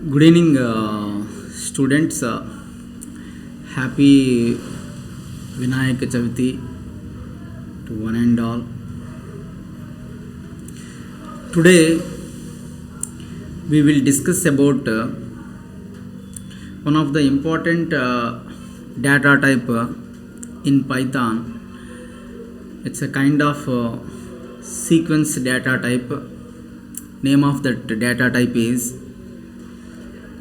Good evening, students. Happy Vinayaka Chaviti to one and all. Today we will discuss about one of the important data type in Python. It's a kind of sequence data type. Name of that data type is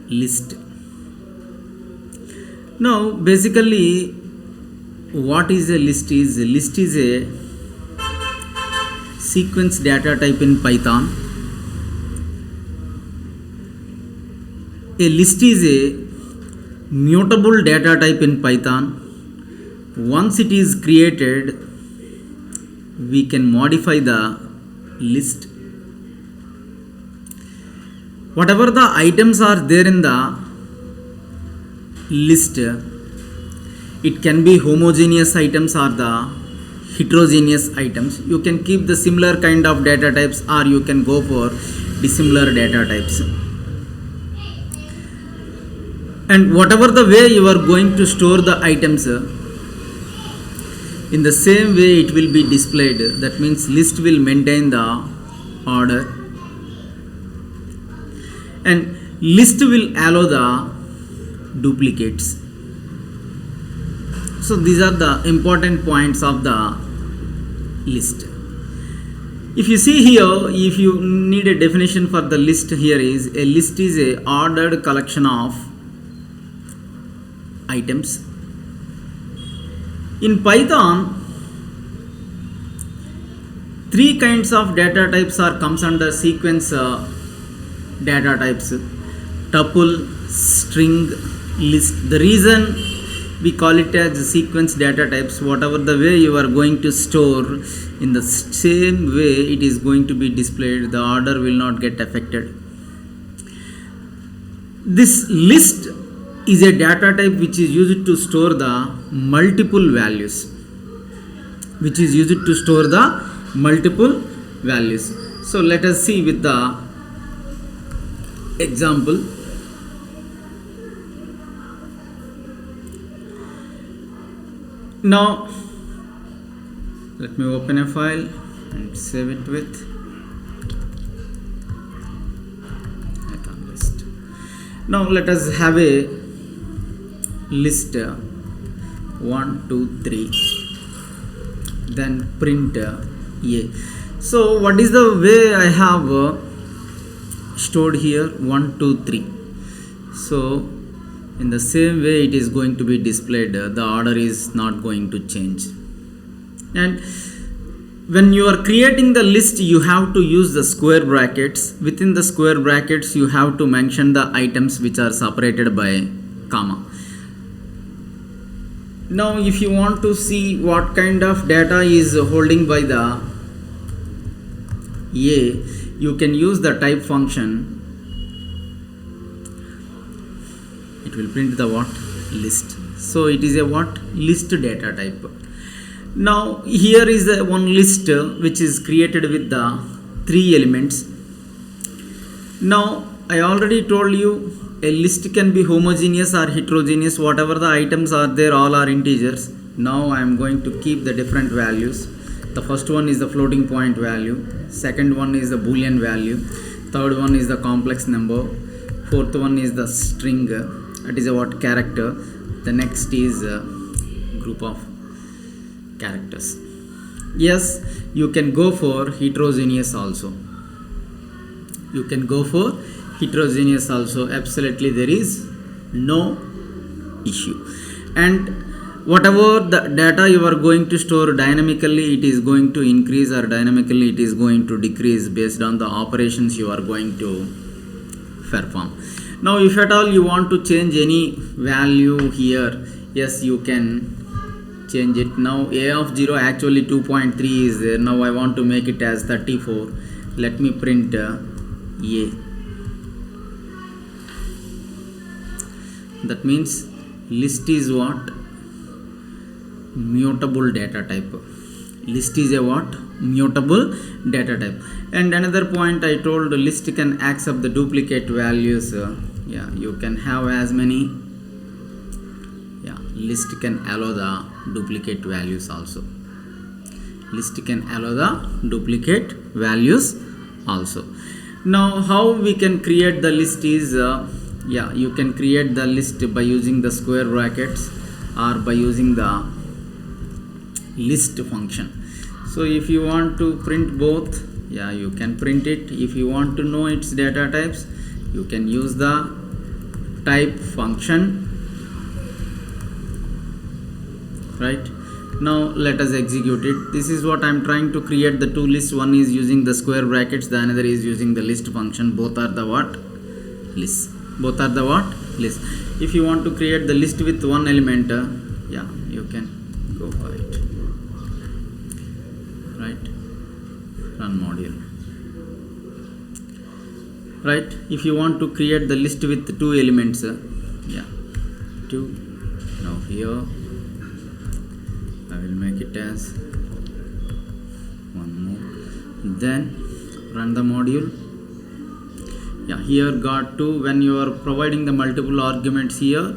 list. Now basically what is a list is a sequence data type in Python. A list is a mutable data type in Python. Once it is created, we can modify the list. Whatever the items are there in the list, it can be homogeneous items or the heterogeneous items. You can keep the similar kind of data types or you can go for dissimilar data types. And whatever the way you are going to store the items, in the same way it will be displayed. That means list will maintain the order. And list will allow the duplicates. So these are the important points of the list. If you see here, if you need a definition for the list, here is a list is a ordered collection of items. In Python, three kinds of data types comes under sequence data types: tuple, string, list. The reason we call it as sequence data types, whatever the way you are going to store, in the same way it is going to be displayed. The order will not get affected. This list is a data type which is used to store the multiple values. So let us see with the example. Now let me open a file and save it with Python list. Now let us have a list 1 2 3, then print a. So what is the way I have stored here? 1 2 3. So in the same way it is going to be displayed. The order is not going to change. And when you are creating the list, you have to use the square brackets. Within the square brackets you have to mention the items which are separated by comma. Now if you want to see what kind of data is holding by the you can use the type function. It will print the what? List. So it is a what? List data type. Now here is the one list which is created with the 3 elements. Now I already told you a list can be homogeneous or heterogeneous. Whatever the items are there, all are integers. Now I am going to keep the different values. The first one is the floating point value, second one is the boolean value, third one is the complex number, fourth one is the string, that is a what? Character. The next is a group of characters. Yes, you can go for heterogeneous also. Absolutely, there is no issue. And whatever the data you are going to store dynamically, it is going to increase, or dynamically it is going to decrease based on the operations you are going to perform. Now if at all you want to change any value here, yes, you can change it. Now a of 0 actually 2.3 is there. Now I want to make it as 34. Let me print a. That means list is what? Mutable data type. List is a what? mutable data type. And another point I told, list can accept the duplicate values. Yeah, you can have as many. Yeah, list can allow the duplicate values also. List can allow the duplicate values also. Now how we can create the list is, yeah, you can create the list by using the square brackets or by using the list function. So if you want to print both, yeah, you can print it. If you want to know its data types, you can use the type function. Right, now let us execute it. This is what I am trying to create the two lists. One is using the square brackets, the another is using the list function. Both are the what? List. Both are the what? List. If you want to create the list with one element, yeah, you can go for it. Right, run module. Right, if you want to create the list with two elements, yeah, two. Now here I will make it as one more, then run the module. Yeah, here got two. When you are providing the multiple arguments here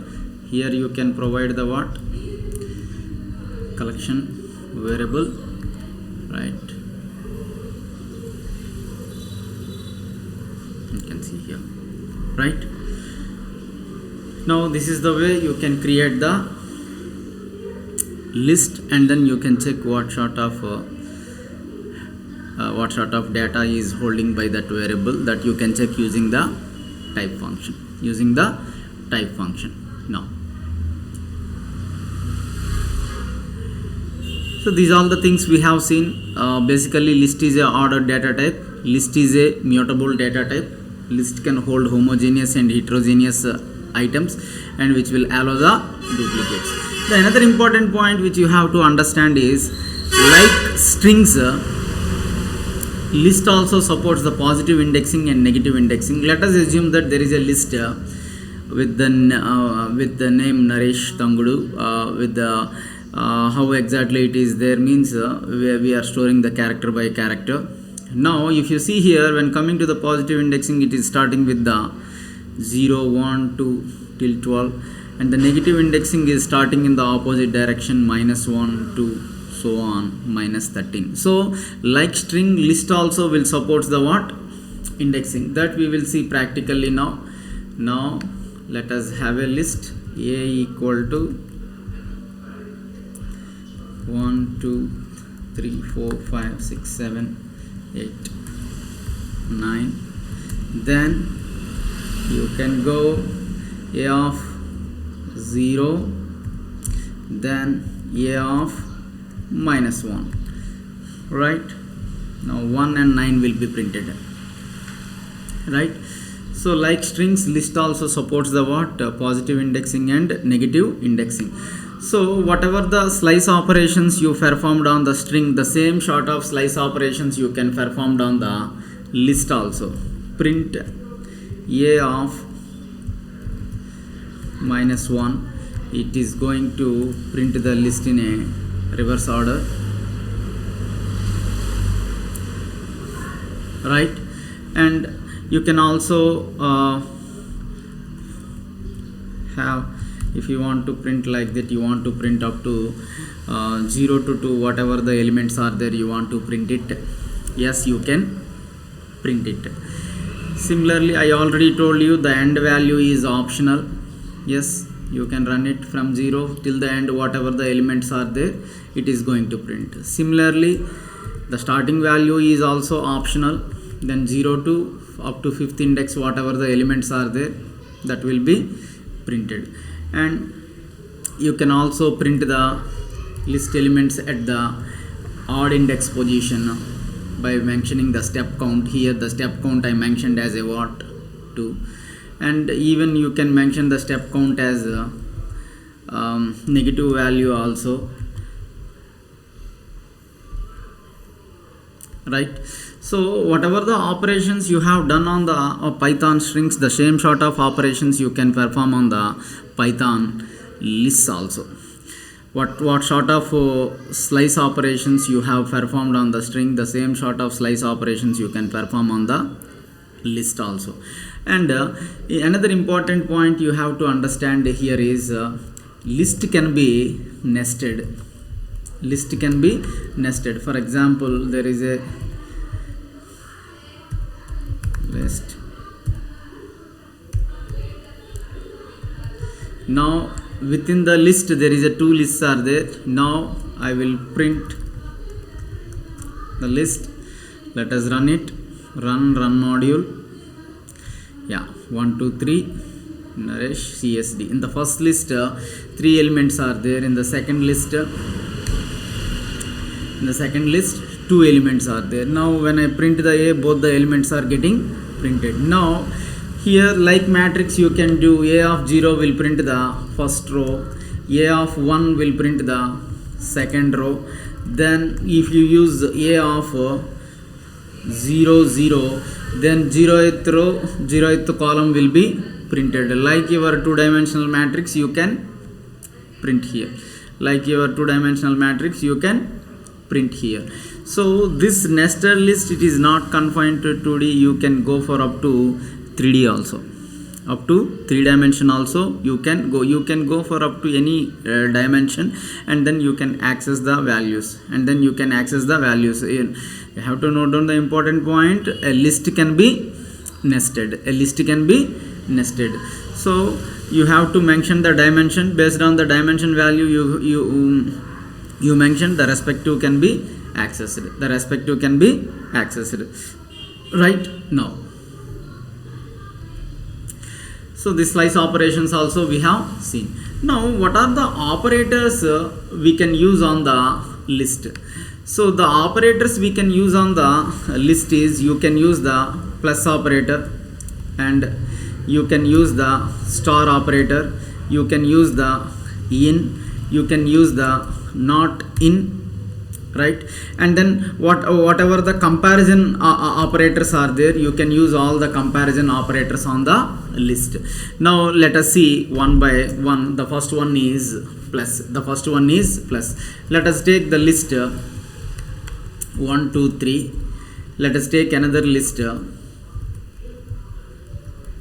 you can provide the what? Collection variable, right? You can see here, right? Now this is the way you can create the list, and then you can check what sort of data is holding by that variable. That you can check using the type function. Now, so these are all the things we have seen. Basically, list is a ordered data type. List is a mutable data type. List can hold homogeneous and heterogeneous items, and which will allow the duplicates. The another important point which you have to understand is, like strings, list also supports the positive indexing and negative indexing. Let us assume that there is a list with the name Naresh Tangudu, with the how exactly it is there means where we are storing the character by character. Now if you see here, when coming to the positive indexing, it is starting with the 0, 1, 2 till 12, and the negative indexing is starting in the opposite direction, -1, 2, so on, -13. So like string, list also will support the what? Indexing. That we will see practically now. Now let us have a list. A equal to 1, 2, 3, 4, 5, 6, 7, 8, 9. Then you can go A of 0, then A of -1. Right, now 1 and 9 will be printed. Right, so like strings, list also supports the what? Positive indexing and negative indexing. So whatever the slice operations you performed on the string, the same sort of slice operations you can perform on the list also. Print A of -1, it is going to print the list in a reverse order, right? And you can also have, if you want to print like that, you want to print up to 0 to 2, whatever the elements are there, you want to print it. Yes, you can print it. Similarly, I already told you the end value is optional. Yes, you can run it from 0 till the end, whatever the elements are there, it is going to print. Similarly, the starting value is also optional. Then 0 to up to 5th index, whatever the elements are there, that will be printed. And you can also print the list elements at the odd index position by mentioning the step count. Here the step count I mentioned as a what? 2. And even you can mention the step count as a negative value also, right? So whatever the operations you have done on the Python strings, the same sort of operations you can perform on the Python lists also. what sort of slice operations you have performed on the string, the same sort of slice operations you can perform on the list also. And another important point you have to understand here is list can be nested. List can be nested. For example, there is a list. Now within the list there is a two lists are there. Now I will print the list. Let us run it. Run module. Yeah, 1 2 3 Naresh CSD. In the first list 3 elements are there. In the second list 2 elements are there. Now when I print the A, both the elements are getting printed. Now here, like matrix, you can do A of 0 will print the first row, A of 1 will print the second row. Then if you use A of 0 0, then 0th row, 0th column will be printed. Like your two-dimensional matrix, you can print here. Like your two-dimensional matrix, you can print here. So this nested list, it is not confined to 2D. You can go for up to 3D also. Up to 3 dimension also you can go for up to any dimension, and then you can access the values, you have to note down the important point. A list can be nested. So you have to mention the dimension. Based on the dimension value, you mention the respective can be accessed. Right now. So this slice operations also we have seen. Now what are the operators we can use on the list? So the operators we can use on the list is, you can use the plus operator, and you can use the star operator, you can use the in, you can use the not in, right? And then whatever the comparison operators are there, you can use all the comparison operators on the list. Now let us see one by one. The first one is plus. Let us take the list 1 2 3. Let us take another list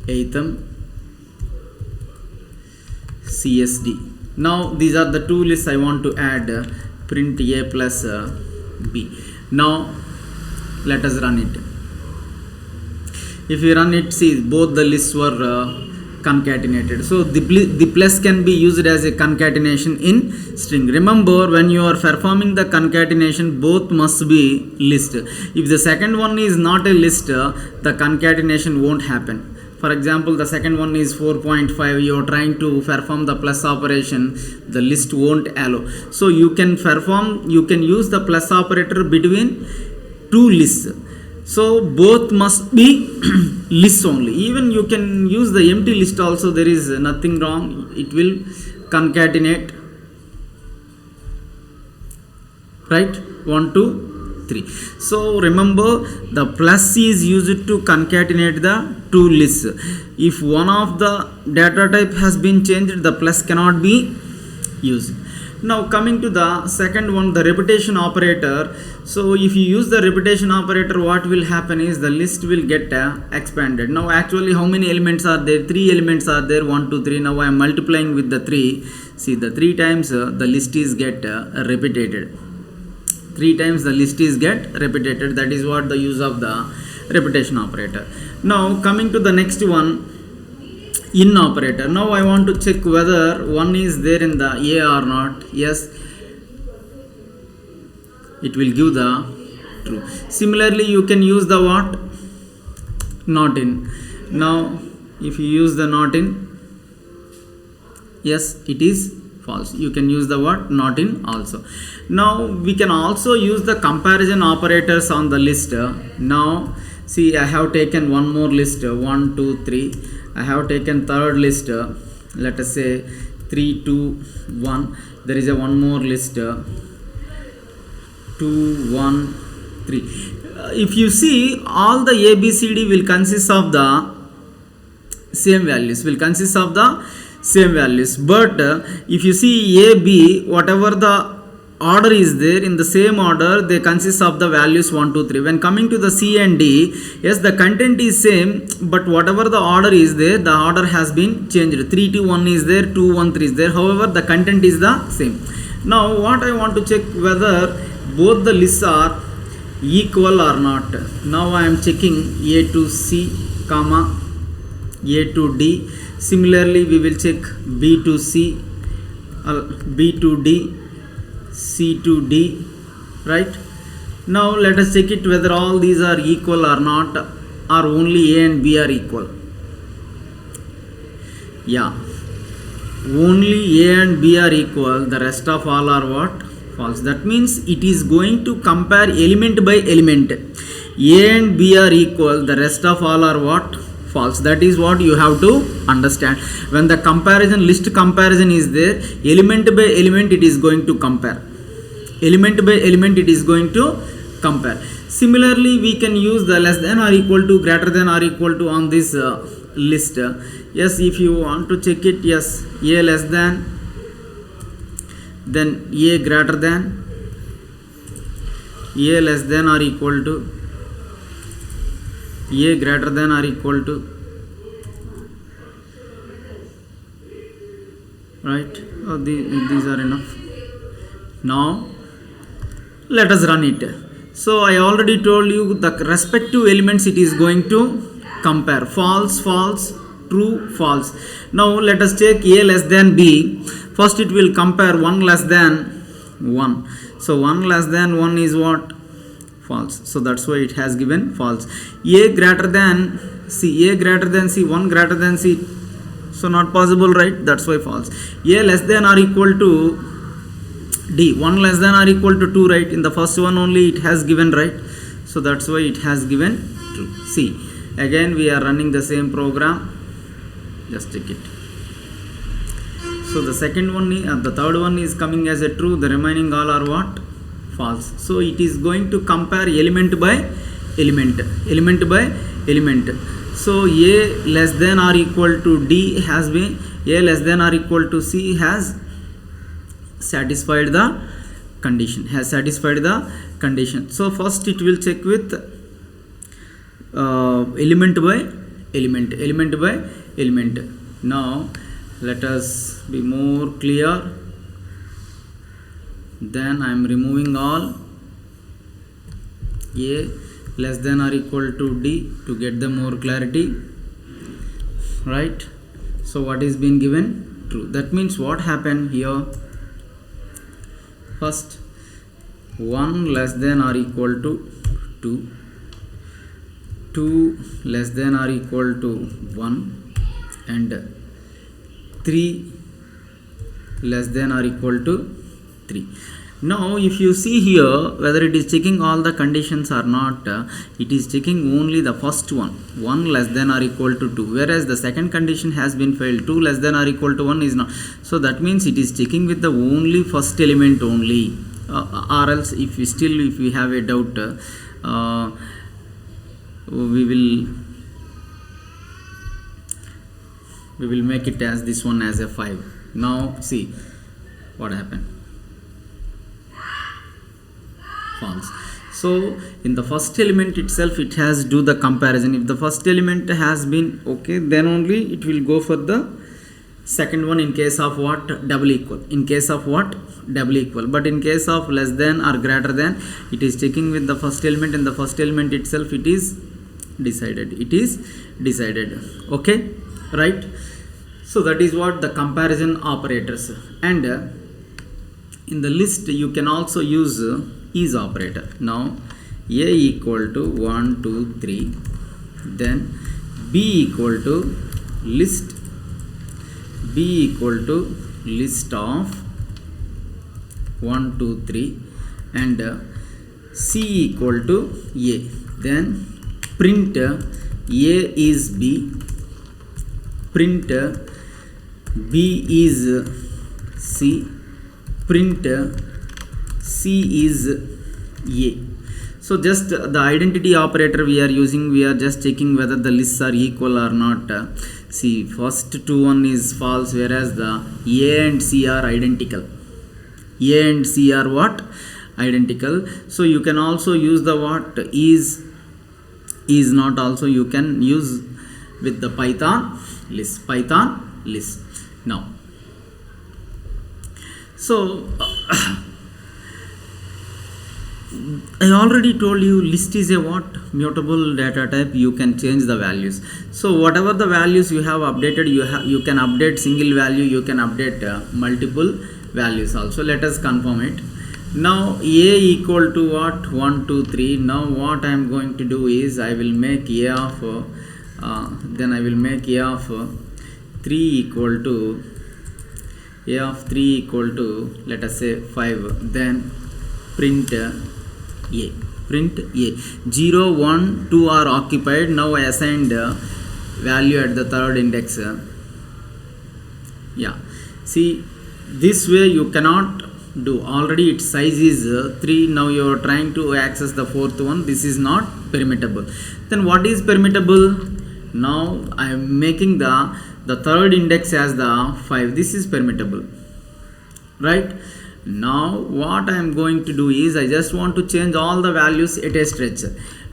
8th CSD. Now these are the two lists I want to add. Print A plus B. Now let us run it. If you run it, see both the lists were concatenated. So the plus can be used as a concatenation in string. Remember, when you are performing the concatenation, both must be list. If the second one is not a list, the concatenation won't happen. For example, the second one is 4.5. You are trying to perform the plus operation, the list won't allow. So you can use the plus operator between two lists. So both must be lists only. Even you can use the empty list also, there is nothing wrong. It will concatenate, right? 1 2 3. So remember, the plus is used to concatenate the two lists. If one of the data type has been changed, the plus cannot be used. Now coming to the second one, the repetition operator. So if you use the repetition operator, what will happen is the list will get expanded. Now actually how many elements are there? 3 elements are there, 1 2 3. Now I am multiplying with the 3. See, the 3 times the list is get repeated. 3 times the list is get repeated. That is what the use of the repetition operator. Now coming to the next one, in operator. Now I want to check whether 1 is there in the A or not. Yes, it will give the true. Similarly, you can use the what? Not in. Now if you use the not in, yes, it is false. You can use the what? Not in also. Now we can also use the comparison operators on the list. Now see, I have taken one more list 1 2 3. I have taken third list, let us say 3 2 1. There is a one more list 2 1 3. If you see, all the ABCD will consist of the same values, same values. But if you see A, B, whatever the order is there, in the same order they consist of the values 1, 2, 3. When coming to the C and D, yes, the content is same, but whatever the order is there, the order has been changed. 3, 2, 1 is there, 2, 1, 3 is there. However, the content is the same. Now what I want to check whether both the lists are equal or not. Now I am checking A to C comma A to D. Similarly we will check B to C, B to D, C to D, right? Now let us check it whether all these are equal or not, or only A and B are equal. Yeah, only A and B are equal, the rest of all are what? False. That means it is going to compare element by element. A and B are equal, the rest of all are what? False. That is what you have to understand. When the comparison, list comparison is there, element by element it is going to compare. Element by element it is going to compare. Similarly we can use the less than or equal to, greater than or equal to on this list. Yes, if you want to check it, yes, A less than, then A greater than, A less than or equal to, A greater than or equal to, right? Oh, these are enough. Now let us run it. So I already told you the respective elements it is going to compare. False, false, true, false. Now let us check A less than B. First it will compare 1 less than 1. So 1 less than 1 is what? False. So that's why it has given false. A greater than C. A greater than C. 1 greater than C. So not possible, right? That's why false. A less than or equal to D. 1 less than or equal to 2, right? In the first one only it has given, right? So that's why it has given true. See, again we are running the same program. Just check it. So the second one, the third one is coming as a true. The remaining all are what? False. So it is going to compare element by element. Element by element. So A less than or equal to D has been, A less than or equal to C has satisfied the condition. Has satisfied the condition. So first it will check with element by element. Element by element. Now let us be more clear. Then I am removing all. A less than or equal to D to get the more clarity, right? So what is being given? True. That means what happened here? First 1 less than or equal to 2, 2 less than or equal to 1, and 3 less than or equal to 3. Now if you see here whether it is checking all the conditions or not, it is checking only the first one, 1 less than or equal to 2, whereas the second condition has been failed, 2 less than or equal to 1 is not. So that means it is checking with the only first element only, or else if we have a doubt, we will make it as this one as a 5. Now see what happened. False. So in the first element itself it has do the comparison. If the first element has been okay, then only it will go for the second one in case of what? Double equal. In case of what? Double equal. But in case of less than or greater than, it is checking with the first element. In the first element itself it is decided. It is decided. Okay, right? So that is what the comparison operators. And in the list you can also use is operator. Now A equal to 1, 2, 3, then B equal to list, B equal to list of 1, 2, 3, and C equal to A. Then print A is B, print B is C, print C is A. So just the identity operator we are using, we are just checking whether the lists are equal or not. see, first two one is false, whereas the A and C are identical. A and C are what? Identical. So you can also use the what? Is not also you can use with the Python list. Now, so I already told you list is a what? Mutable data type. You can change the values. So whatever the values you have updated, you can update single value, you can update multiple values also. Let us confirm it. Now A equal to what? 1 2 3. Now what I am going to do is I will make A of then I will make A of 3 equal to A of 3 equal to, let us say, 5. Then print A. 0 1 2 are occupied. Now I assigned value at the third index. Yeah, see, this way you cannot do. Already its size is 3. Now you are trying to access the fourth one. This is not permittable. Then what is permittable? Now I am making the third index as the 5. This is permittable, right? Now what I am going to do is I just want to change all the values at a stretch.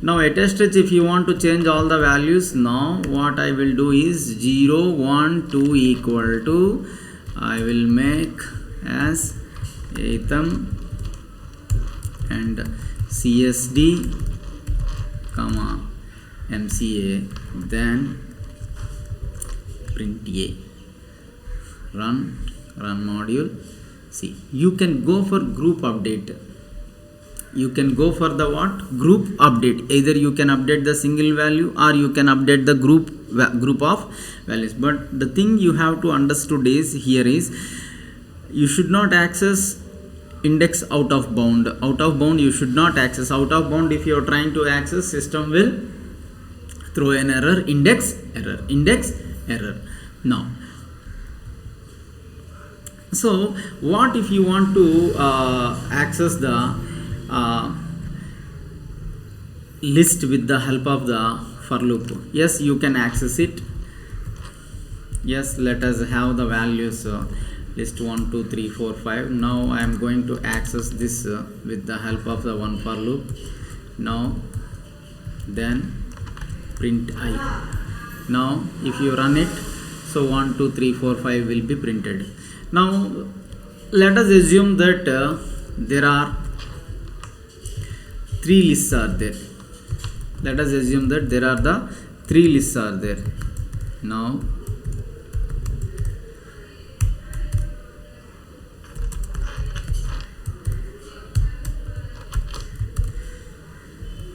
Now at a stretch, if you want to change all the values, now what I will do is 0 1 2 equal to, I will make as Atham and CSD comma MCA, then print A. Run module. See, you can go for group update. You can go for the what? Group update. Either you can update the single value or you can update the group of values. But the thing you have to understood is here is you should not access index out of bound. Out of bound you should not access. Out of bound, if you are trying to access, system will throw an error, index error. Now, so what if you want to access the list with the help of the for loop? Yes, you can access it. Yes, let us have the values list 1 2 3 4 5. Now I am going to access this with the help of the one for loop. Now then print I. Now if you run it, so 1 2 3 4 5 will be printed. Now let us assume that there are 3 lists are there. Let us assume that there are the 3 lists are there. Now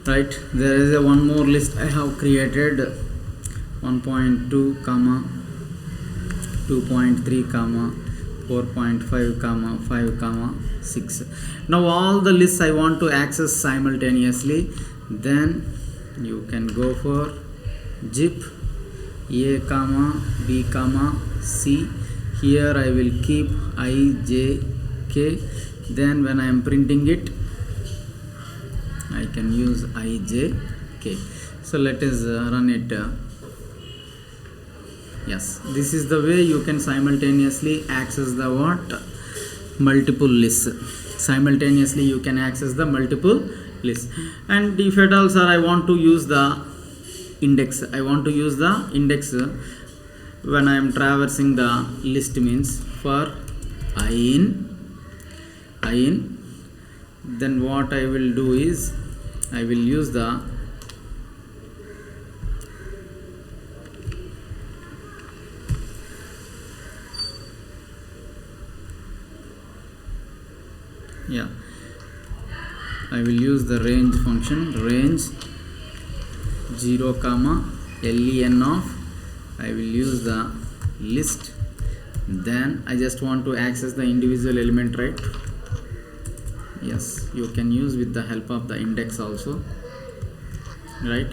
right, there is a one more list I have created, 1.2 comma 2.3 comma 4.5 comma 5 comma 6. Now all the lists I want to access simultaneously. Then you can go for zip A comma B comma C. Here I will keep I J K. Then when I am printing it, I can use I J K. So let us run it. Yes, this is the way you can simultaneously access the what? Multiple lists. Simultaneously you can access the multiple lists. And if at all, sir, I want to use the index. I want to use the index when I am traversing the list, means for I in. Then what I will do is I will use the I will use the range function, range 0 comma len of, I will use the list. Then I just want to access the individual element, right? Yes, you can use with the help of the index also, right?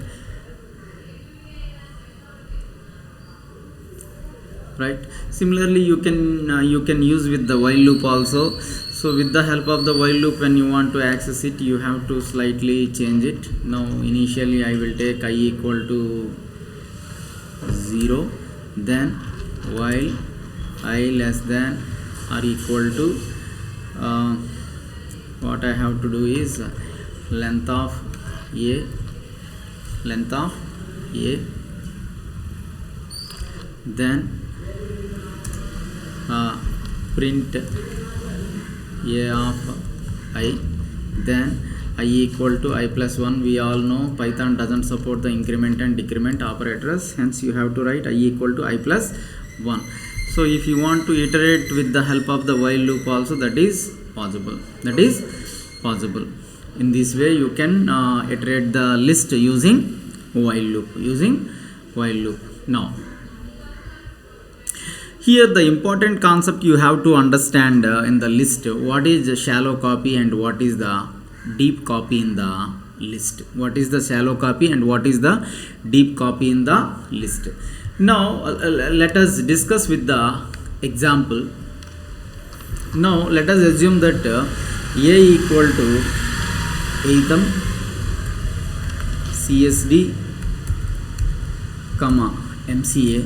Similarly you can use with the while loop also. So with the help of the while loop, when you want to access it, you have to slightly change it. Now initially I will take I equal to 0. then while I less than or equal to what I have to do is length of a then print a of I, then I equal to I plus 1. We all know Python doesn't support the increment and decrement operators, hence you have to write I equal to I plus 1. So if you want to iterate with the help of the while loop also, that is possible. In this way you can iterate the list using while loop. Now here the important concept you have to understand in the list, what is the shallow copy and what is the deep copy in the list. What is the shallow copy and what is the deep copy in the list. Now let us discuss with the example. Now let us assume that a equal to atham CSD comma MCA,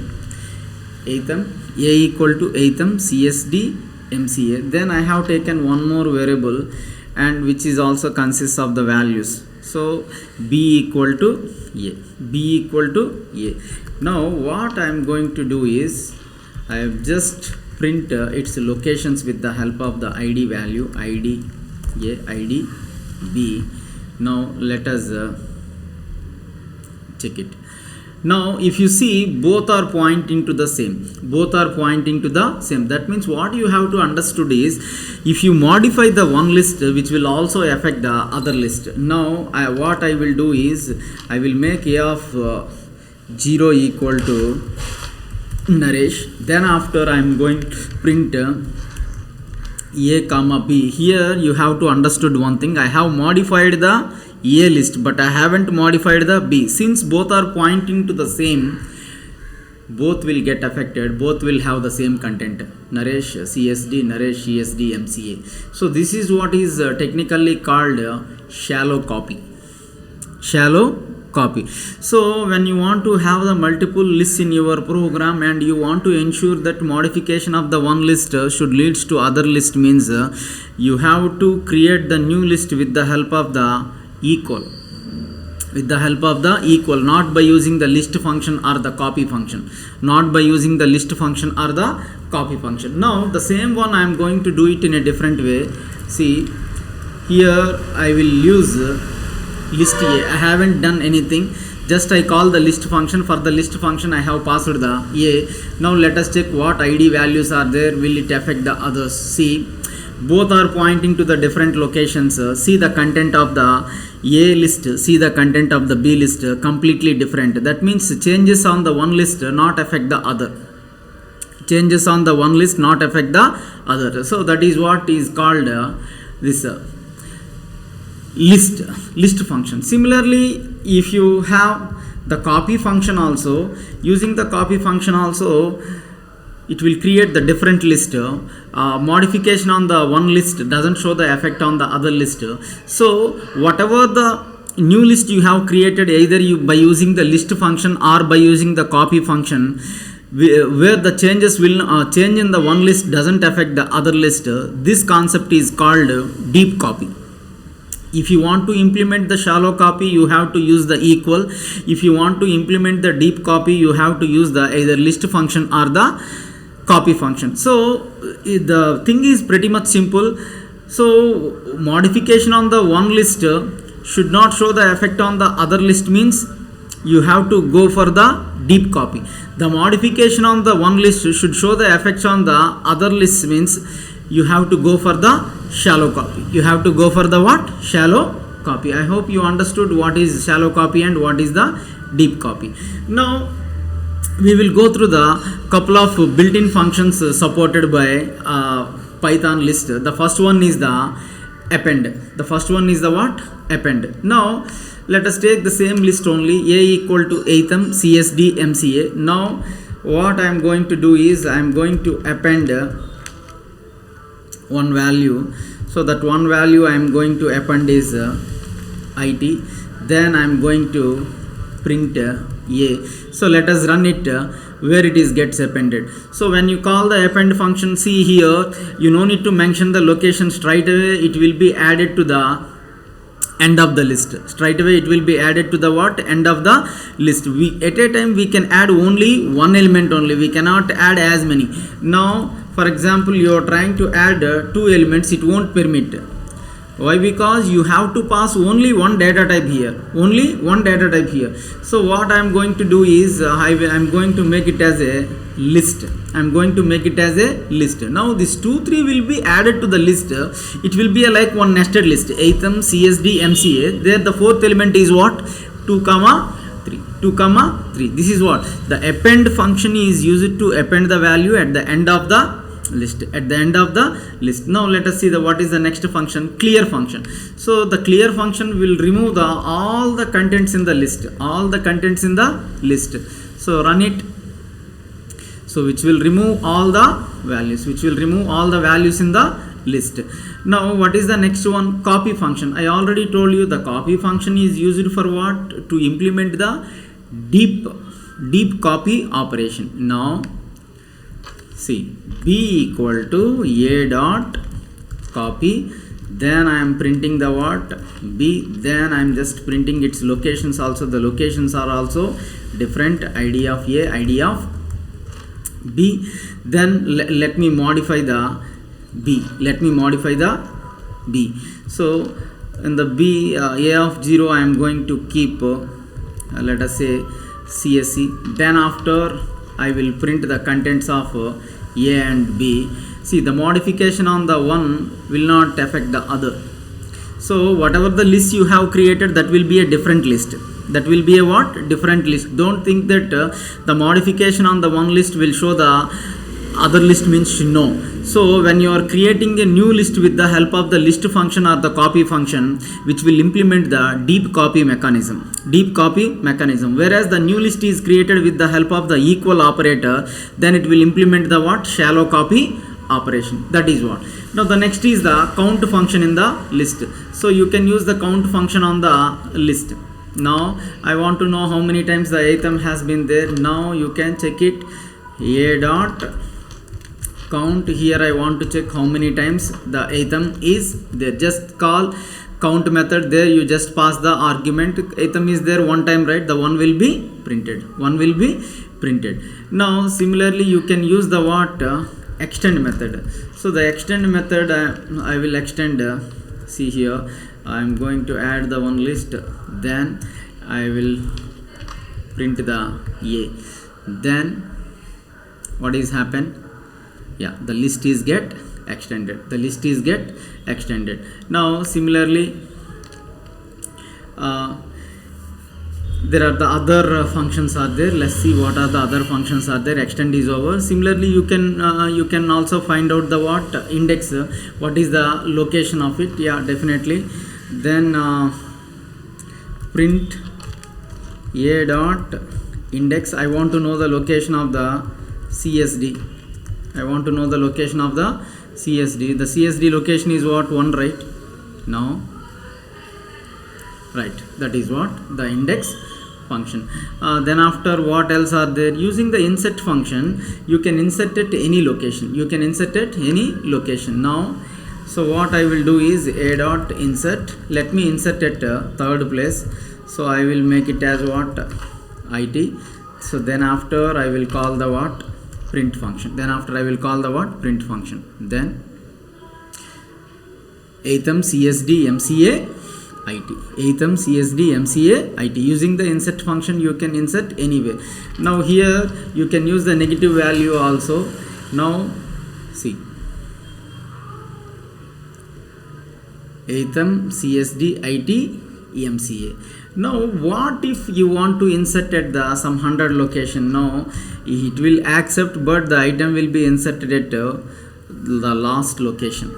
atham a equal to atham CSD MCA. Then I have taken one more variable and which is also consists of the values. So b equal to a. Now what I am going to do is I have just print its locations with the help of the id value, id a, id b. Now let us check it. Now if you see, both are pointing to the same. That means what you have to understood is, if you modify the one list, which will also affect the other list. Now what I will do is I will make a of 0 equal to Naresh. Then after I am going to print a comma b. Here you have to understood one thing. I have modified the a list, but I haven't modified the b. Since both are pointing to the same, both will get affected, both will have the same content. Naresh CSD, Naresh CSD MCA. So this is what is technically called shallow copy. So when you want to have the multiple lists in your program and you want to ensure that modification of the one list should leads to other list, means you have to create the new list with the help of the equal, not by using the list function or the copy function. Now the same one I am going to do it in a different way. See, here I will use list a. I haven't done anything, just I call the list function. For the list function I have passed the a. Now let us check what id values are there, will it affect the others. See, both are pointing to the different locations. See the content of the a list, see the content of the b list, completely different. That means changes on the one list not affect the other. So that is what is called this list function. Similarly, if you have the copy function also, using the copy function also, it will create the different list. Modification on the one list doesn't show the effect on the other list. So whatever the new list you have created, either by using the list function or by using the copy function, where the changes will change in the one list doesn't affect the other list, this concept is called deep copy. If you want to implement the shallow copy, you have to use the equal. If you want to implement the deep copy, you have to use the either list function or the copy function. So the thing is pretty much simple. So modification on the one list should not show the effect on the other list, means you have to go for the deep copy. The modification on the one list should show the effects on the other list, means you have to go for the shallow copy. Shallow copy. I hope you understood what is shallow copy and what is the deep copy. Now we will go through the couple of built-in functions supported by Python list. The first one is the append. Append. Now let us take the same list only, a equal to atham CSD MCA. Now what I am going to do is I am going to append one value. So that one value I am going to append is it. Then I am going to print a. So let us run it where it is gets appended. So when you call the append function, see here, you no need to mention the location, straight away it will be added to the end of the list. Straight away it will be added to the what? End of the list. We at a time we can add only one element only, we cannot add as many. Now for example, you are trying to add two elements, it won't permit. Why? Because you have to pass only one data type here, only one data type here. So what I am going to do is I am going to make it as a list. I am going to make it as a list. Now this 2 3 will be added to the list. It will be like one nested list, item CSD MCA. There the fourth element is what? 2 comma 3, 2 comma 3. This is what the append function is used to append the value at the end of the list, at the end of the list. Now let us see the what is the next function, clear function. So the clear function will remove the all the contents in the list, all the contents in the list. So run it. So which will remove all the values, which will remove all the values in the list. Now what is the next one? Copy function. I already told you the copy function is used for what? To implement the deep copy operation. Now see, b equal to a dot copy, then I am printing the what? B, then I am just printing its locations also. The locations are also different, id of a, id of b. Then let me modify the b, let me modify the b. So in the b, a of 0 I am going to keep let us say CSC. Then after I will print the contents of a and b. See, the modification on the one will not affect the other. So whatever the list you have created, that will be a different list. That will be a what? Different list. Don't think that the modification on the one list will show the other list, means no. So when you are creating a new list with the help of the list function or the copy function, which will implement the deep copy mechanism, whereas the new list is created with the help of the equal operator, then it will implement the what? Shallow copy operation. That is what. Now the next is the count function in the list. So you can use the count function on the list. Now I want to know how many times the item has been there. Now you can check it, a dot count. Here I want to check how many times the item is there. Just call count method. There you just pass the argument, item is there one time, right? The one will be printed, one will be printed. Now similarly you can use the what? Extend method. So the extend method, I will extend, see here, I am going to add the one list, then I will print the a. Then what is happen? Yeah, the list is get extended, the list is get extended. Now similarly there are the other functions are there. Let's see what are the other functions are there. Extend is over. Similarly you can also find out the what? Index, what is the location of it. Yeah, definitely. Then print a dot index. I want to know the location of the CSD. I want to know the location of the CSD. The CSD location is what? 1, right? Now, right, that is what? The index function. Then after, what else are there? Using the insert function, you can insert at any location. You can insert at any location. Now, so what I will do is a dot insert. Let me insert at third place. So I will make it as what? IT. So then after I will call the what? Print function. Then after I will call the what? Print function. Then item CSD MCA IT. Item CSD MCA IT. Using the insert function you can insert anywhere. Now here you can use the negative value also. Now see, item CSD IT MCA. Now what if you want to insert at the some 100 location? Now it will accept, but the item will be inserted at the last location.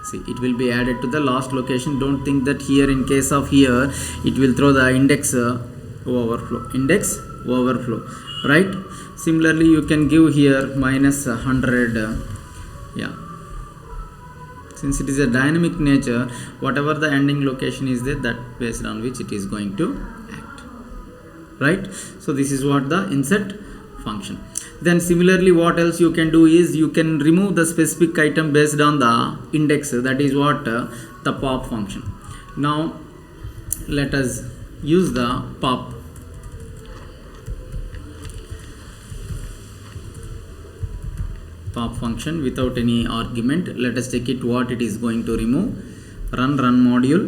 See, it will be added to the last location. Don't think that here, in case of here, it will throw the index overflow, index overflow, right? Similarly you can give here minus 100. Yeah, since it is a dynamic nature, whatever the ending location is there, that based on which it is going to act, right? So this is what the insert function. Then similarly what else you can do is you can remove the specific item based on the index, that is what the pop function. Now let us use the pop. Pop function without any argument. Let us check it what it is going to remove. Run module.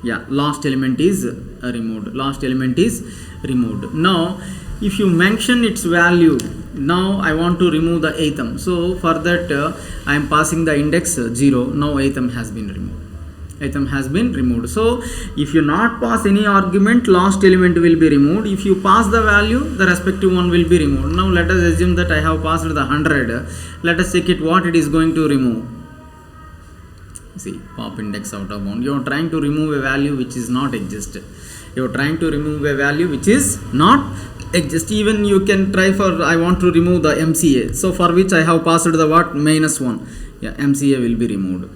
Yeah, last element is removed. Last element is removed. Now if you mention its value, now I want to remove the item. So for that I am passing the index 0. Now item has been removed. Item has been removed. So if you not pass any argument, last element will be removed. If you pass the value, the respective one will be removed. Now let us assume that I have passed the 100. Let us check it what it is going to remove. See, pop index out of bound. You are trying to remove a value which is not exist. You are trying to remove a value which is not exist. Even you can try for I want to remove the MCA. So for which I have passed the what? -1. Yeah, MCA will be removed.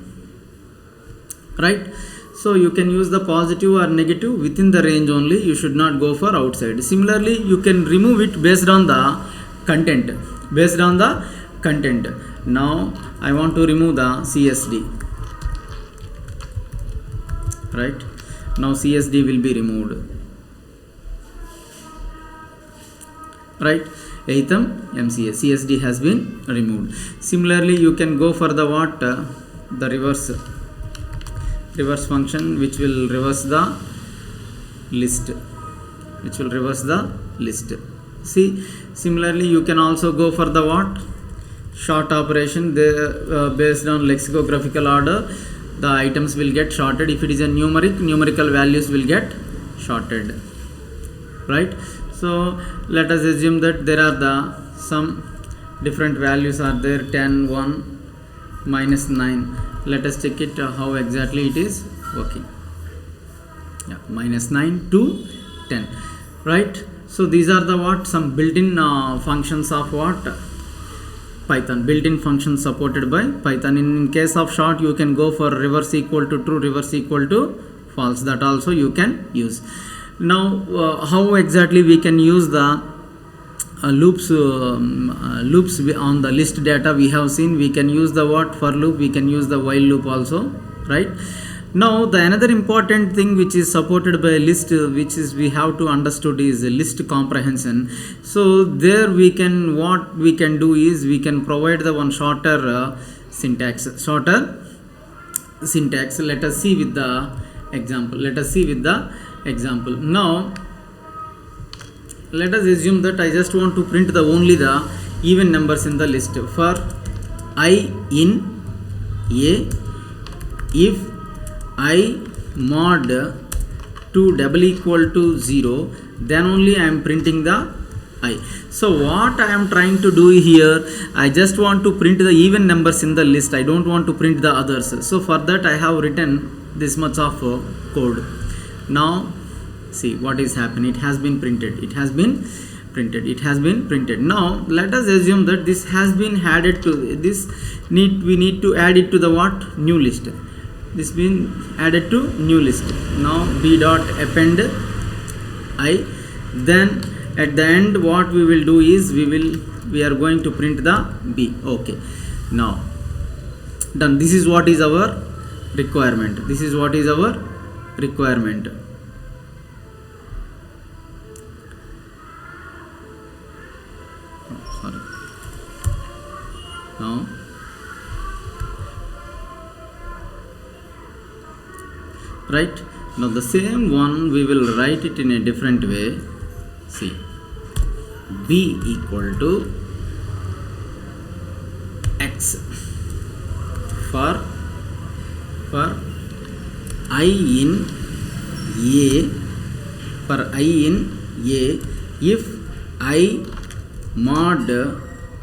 Right? So you can use the positive or negative within the range only. You should not go for outside. Similarly, you can remove it based on the content. Based on the content. Now I want to remove the CSD. Right? Now CSD will be removed. Right? Item MCA. CSD has been removed. Similarly, you can go for the what? The reverse function which will reverse the list. Which will reverse the list. See, similarly you can also go for the what? Sort operation. Based on lexicographical order, the items will get sorted. If it is a numerical values will get sorted. Right? So let us assume that there are some different values are there, 10, 1, -9. Let us check it how exactly it is working. Yeah, -9 to 10. Right? So these are the what? Some built-in functions of what? Python. Built-in functions supported by Python. In case of short, you can go for reverse equal to true, reverse equal to false. That also you can use. Now how exactly we can use the loops on the list data we have seen. We can use the what? For loop. We can use the while loop also, right? Now the another important thing which is supported by list, which is we have to understood, is list comprehension. So there we can, what we can do is we can provide the one shorter syntax. Let us see with the example. Now let us assume that I just want to print only the even numbers in the list. For I in A, if I mod 2 double equal to 0, then only I am printing the I. So what I am trying to do here, I just want to print the even numbers in the list. I don't want to print the others. So for that I have written this much of code. Now see what is happening. It has been printed. It has been printed. Now let us assume that this has been added to this. We need to add it to the what? New list. This been added to new list. Now b dot append I. Then at the end what we will do is we are going to print the b. Okay. Now done. This is what is our requirement. Now right, now the same one we will write it in a different way. See, b equal to x for I in A, if I mod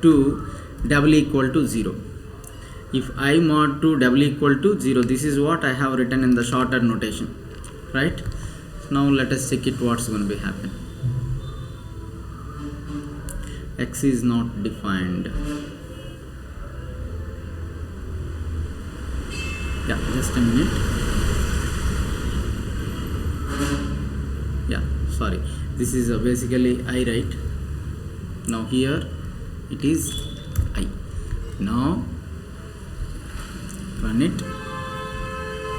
2 double equal to 0. If I mod 2 double equal to 0, this is what I have written in the shorter notation, right? Now let us check it what's going to be happen. X is not defined. Yeah, just a minute. Yeah, sorry. This is basically I, right? Now here it is I. Now run it.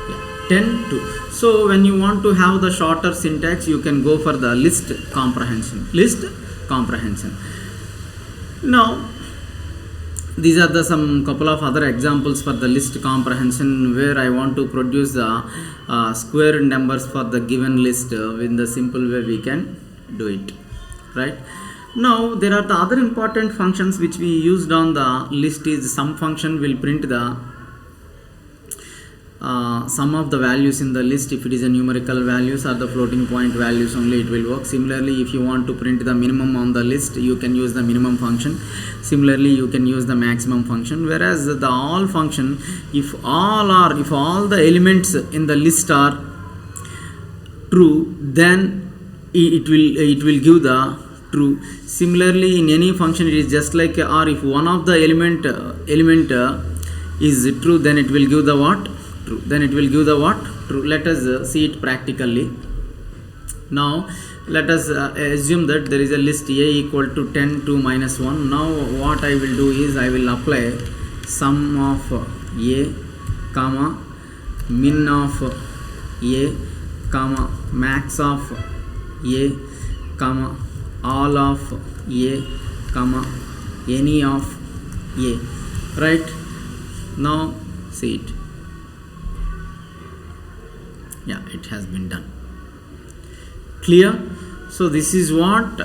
Yeah, 10 2. So when you want to have the shorter syntax, you can go for the list comprehension. Now these are the some couple of other examples for the list comprehension, where I want to produce the square numbers for the given list. In the simple way we can do it, right? Now there are the other important functions which we used on the list. Is sum function will print the sum of the values in the list. If it is a numerical values or the floating point values only, it will work. Similarly, if you want to print the minimum on the list, you can use the minimum function. Similarly, you can use the maximum function. Whereas the all function, if all the elements in the list are true, then it will give the true. Similarly, in any function it is just like, or if one of the element is true, then it will give the what? True. Then it will give the what? True. Let us see it practically. Now let us assume that there is a list A equal to 10 to minus 1. Now what I will do is I will apply sum of A comma min of A comma max of A comma all of A comma any of A, right? Now see it. Yeah, it has been done. Clear? So this is what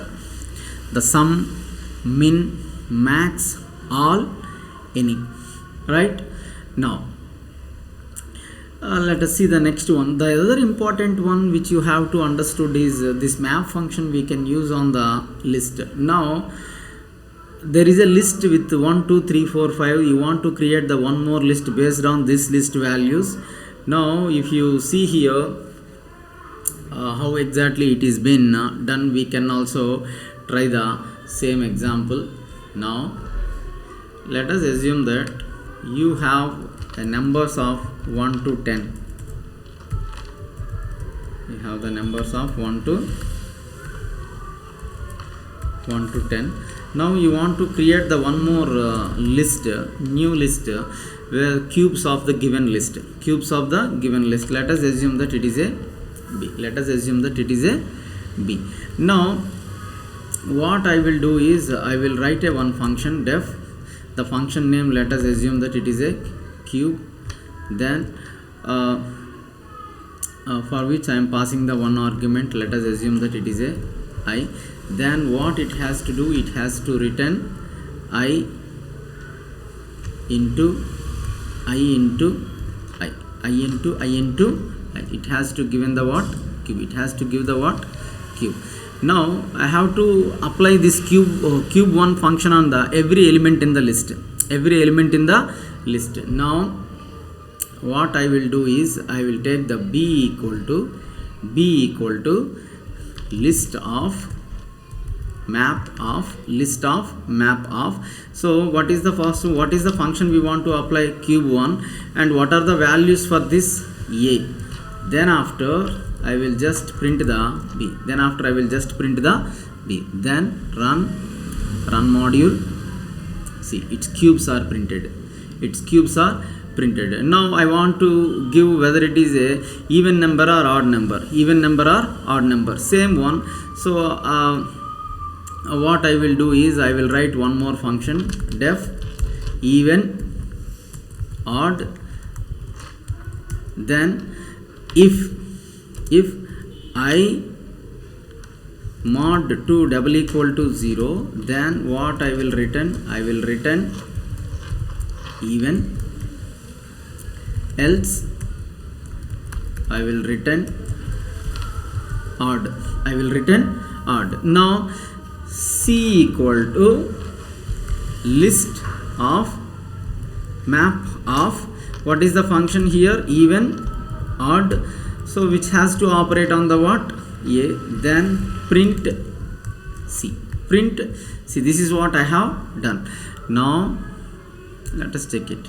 the sum, min, max, all, any, right? Now let us see the next one. The other important one which you have to understood is this map function we can use on the list. Now there is a list with 1 2 3 4 5. You want to create the one more list based on this list values. Now if you see here how exactly it is been done, we can also try the same example. Now let us assume that you have the numbers of 1 to 10. You have the numbers of 1 to 10. Now you want to create the one more list, new list, where cubes of the given list. Let us assume that it is a B. Now what I will do is I will write a one function def. The function name, let us assume that it is a cube. Then for which I am passing the one argument. Let us assume that it is a I. Then what it has to do, it has to return I into I. It has to given the what? Cube. It has to give the what? Cube. Now I have to apply this cube one function on the every element in the list. Now what I will do is I will take the B equal to list of map of. So what is the first, what is the function we want to apply? Cube 1. And what are the values for this? A. Then after I will just print the B. Then run module. See, its cubes are printed. Now I want to give whether it is a even number or odd number. Same one. So what I will do is I will write one more function def even, odd. Then if I mod 2 double equal to 0, then what I will return? I will return even, else I will return odd. Now C equal to list of map of, what is the function here? Even, odd. So which has to operate on the what? A. Then print C. This is what I have done. Now let us check it.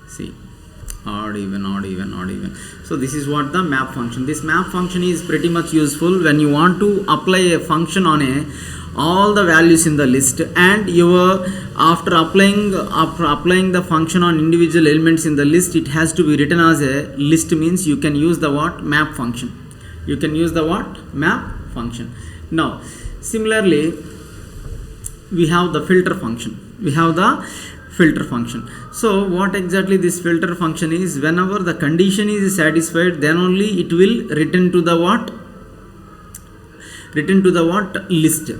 See, odd even, odd even, odd even. So this is what the map function. This map function is pretty much useful when you want to apply a function on a all the values in the list, and your after applying the function on individual elements in the list, it has to be written as a list, means you can use the what map function. You can use the what map function. Now similarly we have the filter function. So what exactly this filter function is, whenever the condition is satisfied, then only it will return to the what list.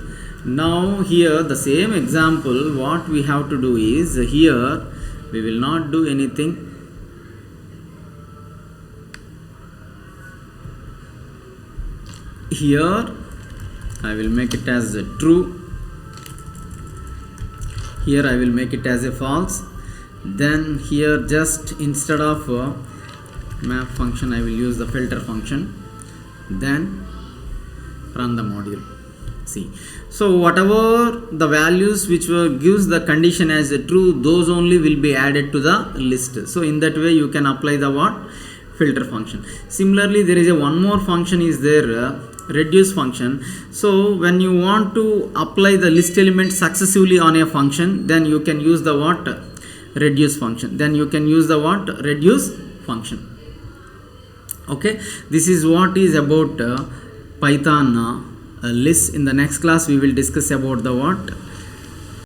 Now here the same example, what we have to do is, here we will not do anything. Here I will make it as a true, here I will make it as a false. Then here just instead of map function I will use the filter function. Then run the module. See, so whatever the values which gives the condition as a true, those only will be added to the list. So in that way you can apply the what filter function. Similarly there is a one more function is there, reduce function. So when you want to apply the list element successively on a function, then you can use the what reduce function. Okay, this is what is about Python lists. In the next class we will discuss about the what